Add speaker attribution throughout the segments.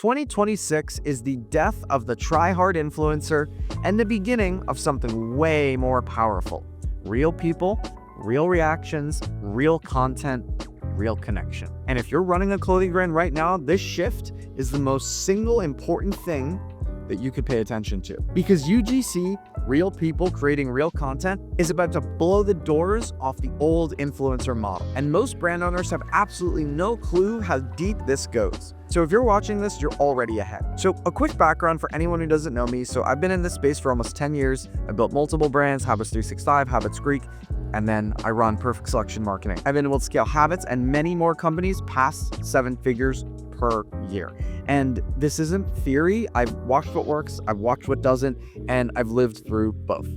Speaker 1: 2026 is the death of the try-hard influencer and the beginning of something way more powerful. Real people, real reactions, real content, real connection. And if you're running a clothing brand right now, this shift is the most single important thing that you could pay attention to. Because UGC, real people creating real content, is about to blow the doors off the old influencer model. And most brand owners have absolutely no clue how deep this goes. So if you're watching this, you're already ahead. So a quick background for anyone who doesn't know me. So I've been in this space for almost 10 years. I built multiple brands, Habits 365, Habits Greek, and then I run Perfect Selection Marketing. I've been able to scale Habits and many more companies past 7 figures per year. And this isn't theory. I've watched what works, I've watched what doesn't, and I've lived through both.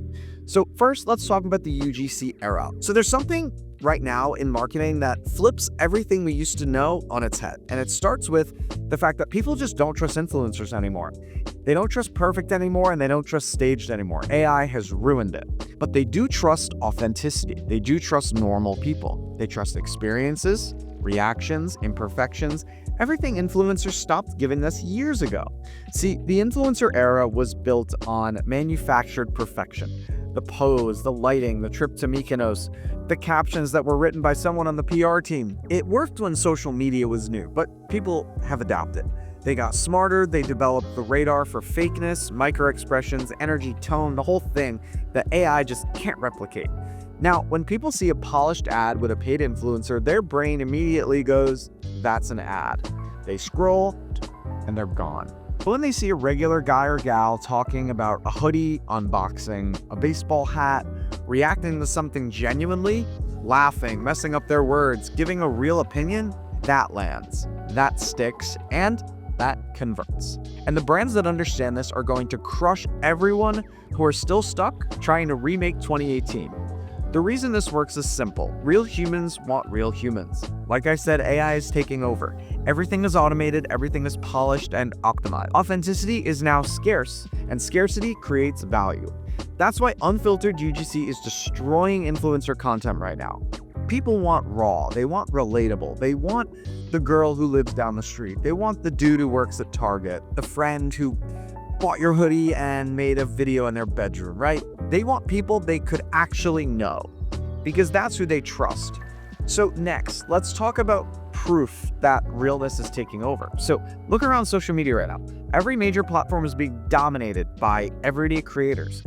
Speaker 1: So first, let's talk about the UGC era. So there's something right now in marketing that flips everything we used to know on its head. And it starts with the fact that people just don't trust influencers anymore. They don't trust perfect anymore, and they don't trust staged anymore. AI has ruined it. But they do trust authenticity. They do trust normal people. They trust experiences, reactions, imperfections, everything influencers stopped giving us years ago. See, the influencer era was built on manufactured perfection. The pose, the lighting, the trip to Mykonos, the captions that were written by someone on the PR team. It worked when social media was new, but people have adapted. They got smarter, they developed the radar for fakeness, micro-expressions, energy, tone, the whole thing that AI just can't replicate. Now, when people see a polished ad with a paid influencer, their brain immediately goes, that's an ad. They scroll, and they're gone. But when they see a regular guy or gal talking about a hoodie unboxing, a baseball hat, reacting to something genuinely, laughing, messing up their words, giving a real opinion, that lands, that sticks, and that converts. And the brands that understand this are going to crush everyone who are still stuck trying to remake 2018. The reason this works is simple. Real humans want real humans. Like I said, AI is taking over. Everything is automated, everything is polished and optimized. Authenticity is now scarce, and scarcity creates value. That's why Unfiltered UGC is destroying influencer content right now. People want raw, they want relatable, they want the girl who lives down the street, they want the dude who works at Target, the friend who bought your hoodie and made a video in their bedroom, right? They want people they could actually know, because that's who they trust. So next, let's talk about proof that realness is taking over. So look around social media right now. Every major platform is being dominated by everyday creators.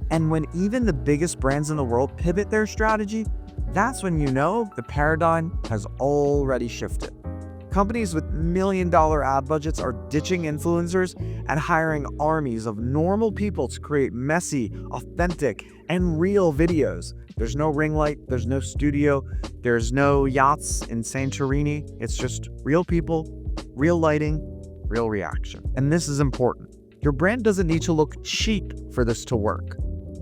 Speaker 1: And when even the biggest brands in the world pivot their strategy, that's when you know the paradigm has already shifted. Companies with million-dollar ad budgets are ditching influencers and hiring armies of normal people to create messy, authentic, and real videos. There's no ring light, there's no studio, there's no yachts in Santorini. It's just real people, real lighting, real reaction. And this is important. Your brand doesn't need to look cheap for this to work.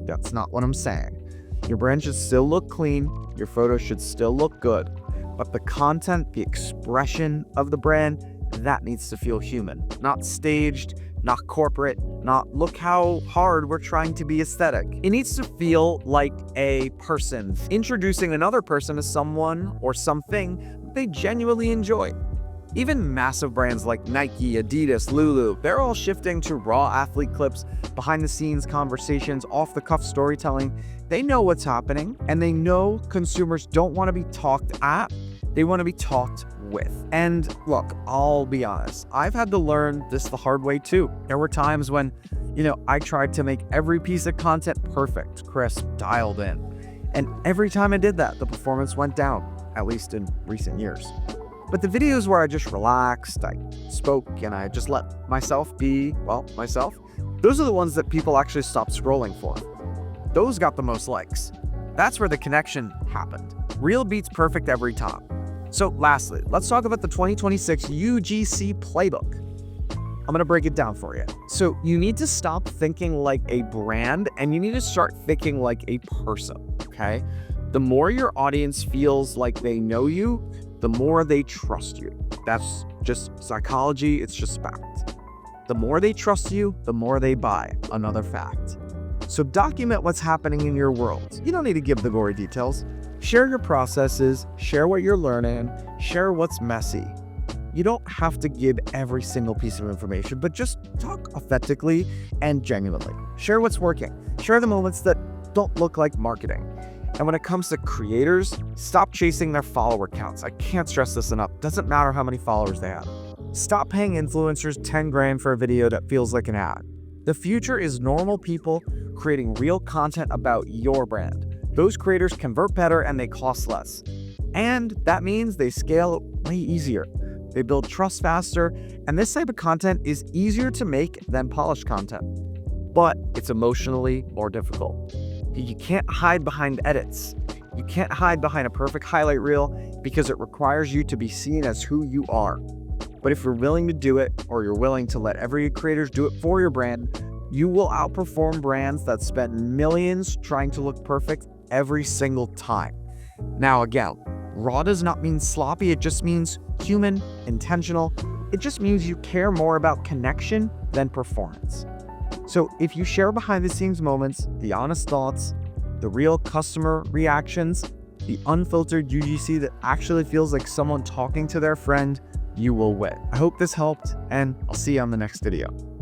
Speaker 1: That's not what I'm saying. Your brand should still look clean, your photos should still look good, but the content, the expression of the brand, that needs to feel human, not staged, not corporate, not look how hard we're trying to be aesthetic. It needs to feel like a person introducing another person to someone or something they genuinely enjoy. Even massive brands like Nike, Adidas, Lulu, they're all shifting to raw athlete clips, behind-the-scenes conversations, off-the-cuff storytelling. They know what's happening, and they know consumers don't want to be talked at, they want to be talked with. And look, I'll be honest, I've had to learn this the hard way too. There were times when, I tried to make every piece of content perfect, crisp, dialed in. And every time I did that, the performance went down, at least in recent years. But the videos where I just relaxed, I spoke, and I just let myself be, myself, those are the ones that people actually stopped scrolling for. Those got the most likes. That's where the connection happened. Real beats perfect every time. So lastly, let's talk about the 2026 UGC playbook. I'm going to break it down for you. So you need to stop thinking like a brand, and you need to start thinking like a person, okay? The more your audience feels like they know you, the more they trust you. That's just psychology, it's just fact. The more they trust you, the more they buy. Another fact. So document what's happening in your world. You don't need to give the gory details. Share your processes, share what you're learning, share what's messy. You don't have to give every single piece of information, but just talk authentically and genuinely. Share what's working. Share the moments that don't look like marketing. And when it comes to creators, stop chasing their follower counts. I can't stress this enough. Doesn't matter how many followers they have. Stop paying influencers 10 grand for a video that feels like an ad. The future is normal people creating real content about your brand. Those creators convert better and they cost less. And that means they scale way easier. They build trust faster, and this type of content is easier to make than polished content. But it's emotionally more difficult. You can't hide behind edits. You can't hide behind a perfect highlight reel because it requires you to be seen as who you are. But if you're willing to do it, or you're willing to let every creator do it for your brand, you will outperform brands that spend millions trying to look perfect every single time. Now again, raw does not mean sloppy, it just means human, intentional. It just means you care more about connection than performance. So if you share behind the scenes moments, the honest thoughts, the real customer reactions, the unfiltered UGC that actually feels like someone talking to their friend, you will win. I hope this helped, and I'll see you on the next video.